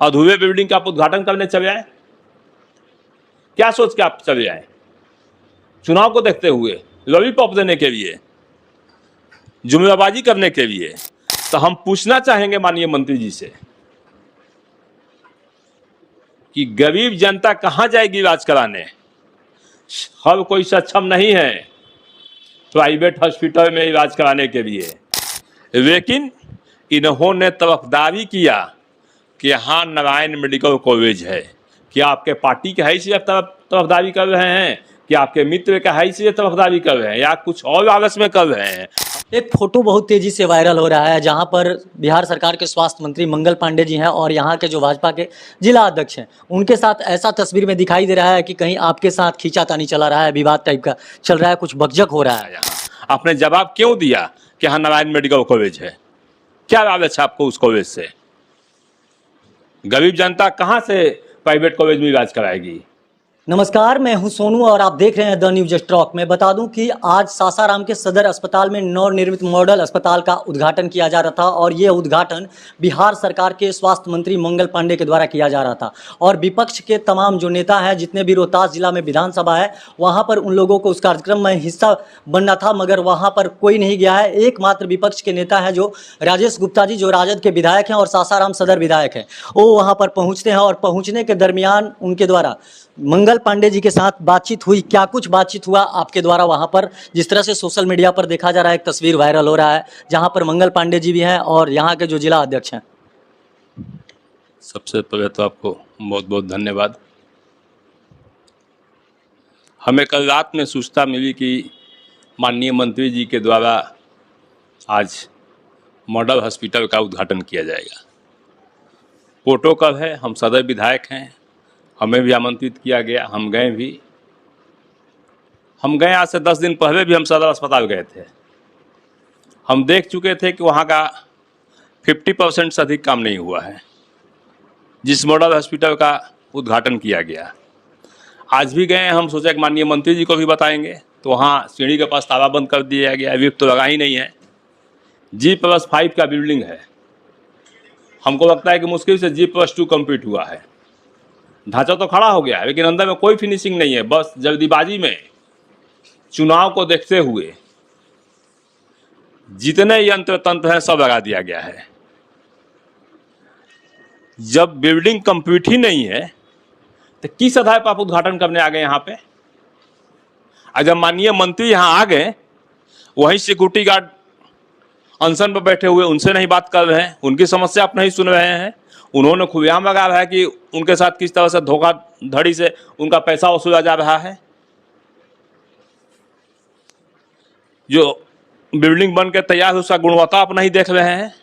अधूरे बिल्डिंग का आप उद्घाटन करने चले आए? क्या सोच के आप चले आए? चुनाव को देखते हुए, लॉलीपॉप देने के लिए, जुमलाबाजी करने के लिए? तो हम पूछना चाहेंगे माननीय मंत्री जी से कि गरीब जनता कहां जाएगी इलाज कराने? हर कोई सक्षम नहीं है प्राइवेट हॉस्पिटल में इलाज कराने के लिए, लेकिन इन्होंने तरफदारी किया कि हाँ नारायण मेडिकल कॉलेज है। क्या आपके पार्टी के हैसियत तरफदारी कर रहे हैं, कि आपके मित्र का हैसियत तरफदारी कर रहे हैं, या कुछ और आलस में कर रहे हैं? एक फोटो बहुत तेजी से वायरल हो रहा है जहां पर बिहार सरकार के स्वास्थ्य मंत्री मंगल पांडे जी हैं और यहां के जो भाजपा के जिला अध्यक्ष हैं उनके साथ ऐसा तस्वीर में दिखाई दे रहा है कि कहीं आपके साथ खींचातानी चला रहा है, विवाद टाइप का चल रहा है, कुछ बकझक हो रहा है। आपने जवाब क्यों दिया कि हाँ नारायण मेडिकल कॉलेज है? क्या लालच है आपको उस कॉलेज से? गरीब जनता कहां से प्राइवेट कॉलेज में इलाज कराएगी? नमस्कार, मैं हूं सोनू और आप देख रहे हैं द न्यूज स्ट्रॉक। मैं बता दूं कि आज सासाराम के सदर अस्पताल में नवनिर्मित मॉडल अस्पताल का उद्घाटन किया जा रहा था और ये उद्घाटन बिहार सरकार के स्वास्थ्य मंत्री मंगल पांडे के द्वारा किया जा रहा था। और विपक्ष के तमाम जो नेता हैं, जितने भी रोहतास जिला में विधानसभा है, वहाँ पर उन लोगों को उस कार्यक्रम में हिस्सा बनना था, मगर वहाँ पर कोई नहीं गया है। एकमात्र विपक्ष के नेता हैं जो राजेश गुप्ता जी, जो राजद के विधायक हैं और सासाराम सदर विधायक हैं, वो वहाँ पर पहुँचते हैं। और पहुँचने के दरमियान उनके द्वारा मंगल पांडे जी के साथ बातचीत हुई। क्या कुछ बातचीत हुआ आपके द्वारा वहां पर, जिस तरह से सोशल मीडिया पर देखा जा रहा है, एक तस्वीर वायरल हो रहा है जहां पर मंगल पांडे जी भी हैं और यहां के जो जिला अध्यक्ष हैं। सबसे पहले तो आपको बहुत बहुत धन्यवाद। हमें कल रात में सूचना मिली कि माननीय मंत्री जी के द्वारा आज मॉडल हॉस्पिटल का उद्घाटन किया जाएगा। प्रोटोकॉल है, हम सदर विधायक हैं, हमें भी आमंत्रित किया गया, हम गए भी। हम गए आज से 10 दिन पहले भी हम सदर अस्पताल गए थे। हम देख चुके थे कि वहाँ का 50% से अधिक काम नहीं हुआ है जिस मॉडल हॉस्पिटल का उद्घाटन किया गया। आज भी गए, हम सोचे कि माननीय मंत्री जी को भी बताएंगे, तो वहाँ सीढ़ी के पास ताला बंद कर दिया गया, लिफ्ट तो लगा ही नहीं है। G+5 का बिल्डिंग है। हमको लगता है कि मुश्किल से G+2 कंप्लीट हुआ है। ढांचा तो खड़ा हो गया है, लेकिन अंदर में कोई फिनिशिंग नहीं है। बस जल्दीबाजी में चुनाव को देखते हुए जितने यंत्र तंत्र हैं सब लगा दिया गया है। जब बिल्डिंग कंप्लीट ही नहीं है तो किस आधार पर आप उद्घाटन करने आ गए यहाँ पे? और जब माननीय मंत्री यहाँ आ गए, वहीं सिक्योरिटी गार्ड अनशन पर बैठे हुए, उनसे नहीं बात कर रहे हैं, उनकी समस्या आप नहीं सुन रहे हैं। उन्होंने खुलेआम लगा रहा है कि उनके साथ किस तरह से धोखाधड़ी से उनका पैसा वसूला जा रहा है। जो बिल्डिंग बन के तैयार है उसका गुणवत्ता आप नहीं देख रहे हैं।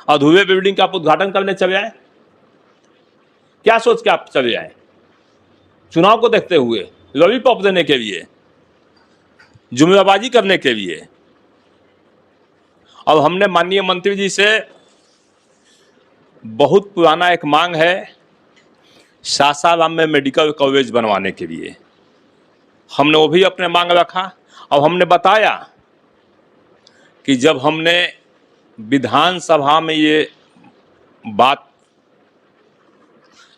अधूरे बिल्डिंग का आप उद्घाटन करने चले आए? क्या सोच के आप चले आए? चुनाव को देखते हुए, लॉलीपॉप देने के लिए, जुमलाबाजी करने के लिए? अब हमने माननीय मंत्री जी से बहुत पुराना एक मांग है सासाराम में मेडिकल कॉलेज बनवाने के लिए। हमने वो भी अपने मांग रखा। अब हमने बताया कि जब हमने विधानसभा में ये बात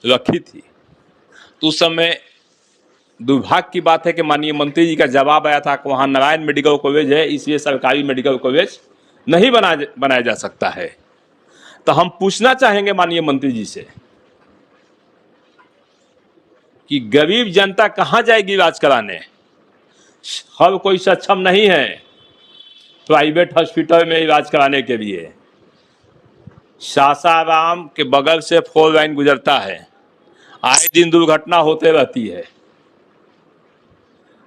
रखी थी तो उस समय दुर्भाग्य की बात है कि माननीय मंत्री जी का जवाब आया था कि वहाँ नारायण मेडिकल कॉलेज है, इसलिए सरकारी मेडिकल कॉलेज नहीं बनाया जा सकता है। तो हम पूछना चाहेंगे माननीय मंत्री जी से कि गरीब जनता कहां जाएगी इलाज कराने? हर कोई सक्षम नहीं है प्राइवेट हॉस्पिटल में इलाज कराने के लिए। सासाराम के बगल से 4 लाइन गुजरता है, आए दिन दुर्घटना होते रहती है।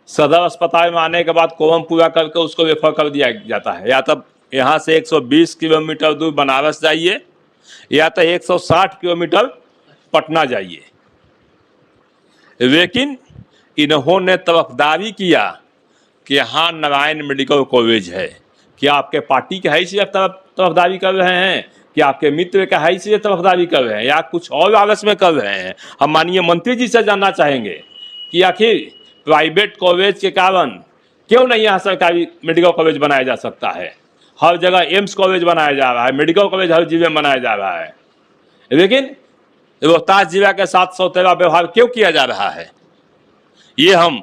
सदर अस्पताल में आने के बाद कोरम पूरा करके उसको रेफर कर दिया जाता है। या तब यहाँ से 120 किलोमीटर दूर बनारस जाइए या तो 160 किलोमीटर पटना जाइए। लेकिन इन्होंने तरफदारी किया कि हाँ नारायण मेडिकल कॉलेज है। क्या आपके पार्टी के हैसियत तरफदारी कर रहे हैं, कि आपके मित्र का हैसियत तरफदारी कर रहे हैं, या कुछ और आलस में कर रहे हैं? हम माननीय मंत्री जी से जानना चाहेंगे कि आखिर प्राइवेट कॉलेज के कारण क्यों नहीं यहाँ सरकारी मेडिकल कॉलेज बनाया जा सकता है? हर जगह एम्स कॉलेज बनाया जा रहा है, मेडिकल कॉलेज हर जिले में बनाया जा रहा है। लेकिन रोहतास जिला के साथ सौतेला व्यवहार क्यों किया जा रहा है, ये हम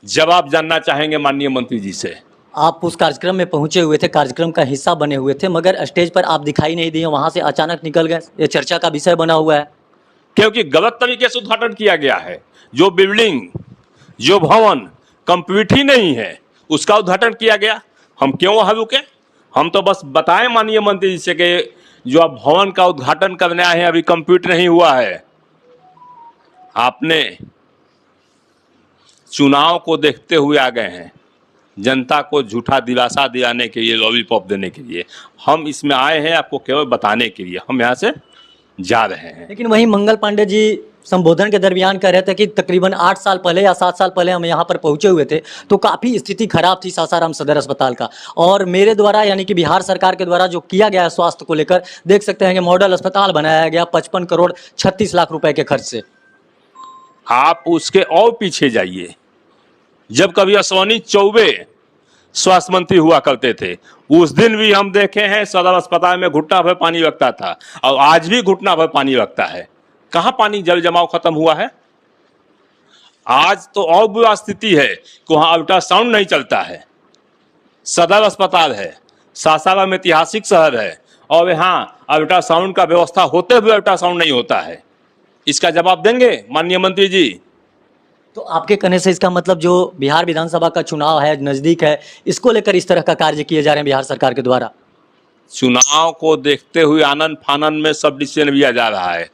जवाब जानना चाहेंगे माननीय मंत्री जी से। आप उस कार्यक्रम में पहुंचे हुए थे, कार्यक्रम का हिस्सा बने हुए थे, मगर स्टेज पर आप दिखाई नहीं दिए, वहां से अचानक निकल गए। ये चर्चा का विषय बना हुआ है क्योंकि गलत तरीके से उद्घाटन किया गया है। जो बिल्डिंग, जो भवन कंप्लीट ही नहीं है, उसका उद्घाटन किया गया। हम क्यों वहां रुके? हम तो बस बताएं माननीय मंत्री जी से कि जो आप भवन का उद्घाटन करने आए हैं अभी कंप्लीट नहीं हुआ है। आपने चुनाव को देखते हुए आ गए हैं, जनता को झूठा दिलासा दिलाने के लिए, लॉलीपॉप देने के लिए। हम इसमें आए हैं आपको केवल बताने के लिए, हम यहाँ से जा रहे हैं। लेकिन वहीं मंगल पांडे जी संबोधन के दरमियान कह रहे थे कि तकरीबन 8 साल पहले या 7 साल पहले हम यहाँ पर पहुंचे हुए थे तो काफ़ी स्थिति खराब थी सासाराम सदर अस्पताल का, और मेरे द्वारा यानी कि बिहार सरकार के द्वारा जो किया गया है स्वास्थ्य को लेकर, देख सकते हैं कि मॉडल अस्पताल बनाया गया 55 करोड़ 36 लाख रुपए के खर्च से। आप उसके और पीछे जाइए, जब कभी अश्वनी चौबे स्वास्थ्य मंत्री हुआ करते थे, उस दिन भी हम देखे हैं सदर अस्पताल में घुटना भर पानी लगता था, और आज भी घुटना भर पानी लगता है। कहाँ पानी जल जमाव खत्म हुआ है? आज तो और बुरा स्थिति है कि वहाँ अल्ट्रासाउंड नहीं चलता है। सदर अस्पताल है, सासाराम ऐतिहासिक शहर है, और यहाँ अल्ट्रासाउंड का व्यवस्था होते हुए अल्ट्रासाउंड नहीं होता है। इसका जवाब देंगे माननीय मंत्री जी? तो आपके कहने से इसका मतलब जो बिहार विधानसभा का चुनाव है, नज़दीक है, इसको लेकर इस तरह का कार्य किए जा रहे हैं बिहार सरकार के द्वारा? चुनाव को देखते हुए आनंद फानंद में सब डिसीजन लिया जा रहा है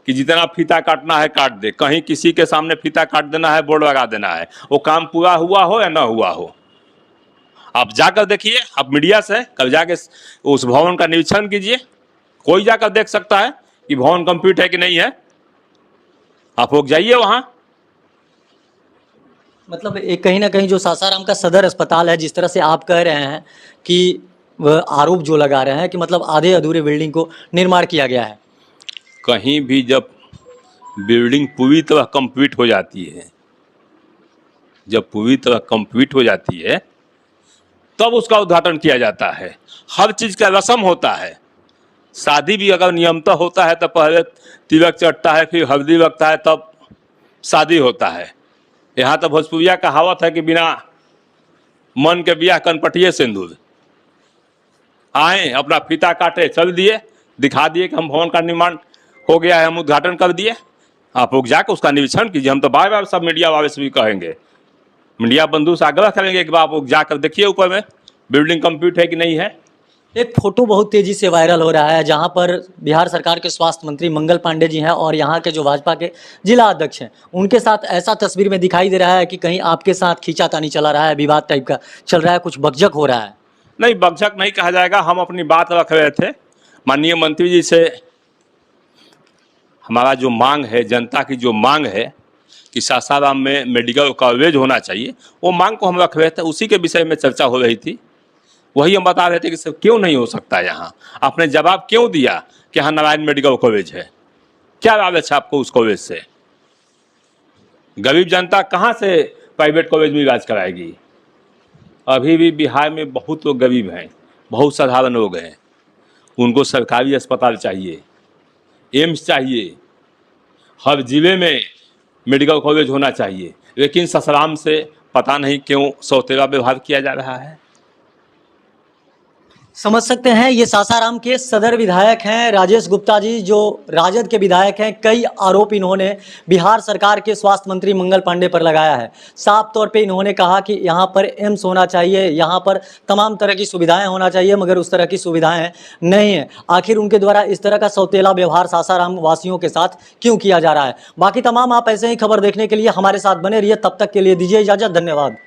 कि जितना फीता काटना है काट दे। कहीं किसी के सामने फीता काट देना है, बोर्ड लगा देना है, वो काम पूरा हुआ हो या ना हुआ हो। आप जाकर देखिए, आप मीडिया से कल जाके उस भवन का निरीक्षण कीजिए, कोई जाकर देख सकता है कि भवन कंप्लीट है कि नहीं है। आप लोग जाइए वहां। मतलब एक कहीं ना कहीं जो सासाराम का सदर अस्पताल है, जिस तरह से आप कह रहे हैं कि वह आरोप जो लगा रहे हैं कि मतलब आधे अधूरे बिल्डिंग को निर्माण किया गया है। कहीं भी जब बिल्डिंग पूरी तरह कंप्लीट हो जाती है, जब पूरी तरह कंप्लीट हो जाती है तब उसका उद्घाटन किया जाता है। हर चीज़ का रस्म होता है। शादी भी अगर नियमतः होता है तो पहले तिलक चढ़ता है, फिर हल्दी लगता है, तब शादी होता है। यहाँ तो भोजपुरिया कहावत है कि बिना मन के बियाह कनपटिए सिंदूर। आए, अपना फीता काटे, चल दिए, दिखा दिए कि हम भवन का निर्माण हो गया है, हम उद्घाटन कर दिए। आप लोग जाकर उसका निरीक्षण कीजिए। हम तो बार बार सब मीडिया वाले से भी कहेंगे, मीडिया बंधु से आग्रह करेंगे कि आप लोग जाकर देखिए ऊपर में बिल्डिंग कंप्लीट है कि नहीं है। एक फोटो बहुत तेजी से वायरल हो रहा है जहां पर बिहार सरकार के स्वास्थ्य मंत्री मंगल पांडे जी हैं और यहां के जो भाजपा के जिला अध्यक्ष हैं, उनके साथ ऐसा तस्वीर में दिखाई दे रहा है कि कहीं आपके साथ खींचातानी चला रहा है, विवाद टाइप का चल रहा है, कुछ बकझक हो रहा है। नहीं, बकझक नहीं कहा जाएगा। हम अपनी बात रख रहे थे माननीय मंत्री जी से। हमारा जो मांग है, जनता की जो मांग है कि सासाराम में मेडिकल कॉलेज होना चाहिए, वो मांग को हम रख रहे थे। उसी के विषय में चर्चा हो रही थी, वही हम बता रहे थे कि सर क्यों नहीं हो सकता यहाँ। आपने जवाब क्यों दिया कि यहाँ नारायण मेडिकल कॉलेज है? क्या लालच है आपको उस कॉलेज से? गरीब जनता कहाँ से प्राइवेट कॉलेज में इलाज कराएगी? अभी भी बिहार में बहुत लोग गरीब हैं, बहुत साधारण लोग हैं। उनको सरकारी अस्पताल चाहिए, एम्स चाहिए, हर जिले में मेडिकल कॉलेज होना चाहिए। लेकिन सासाराम से पता नहीं क्यों सौतेला व्यवहार किया जा रहा है। समझ सकते हैं, ये सासाराम के सदर विधायक हैं राजेश गुप्ता जी, जो राजद के विधायक हैं। कई आरोप इन्होंने बिहार सरकार के स्वास्थ्य मंत्री मंगल पांडे पर लगाया है। साफ तौर पे इन्होंने कहा कि यहाँ पर एम्स होना चाहिए, यहाँ पर तमाम तरह की सुविधाएं होना चाहिए, मगर उस तरह की सुविधाएं नहीं है। आखिर उनके द्वारा इस तरह का सौतेला व्यवहार सासाराम वासियों के साथ क्यों किया जा रहा है? बाकी तमाम आप ऐसे ही खबर देखने के लिए हमारे साथ बने रहिए। तब तक के लिए दीजिए इजाज़त। धन्यवाद।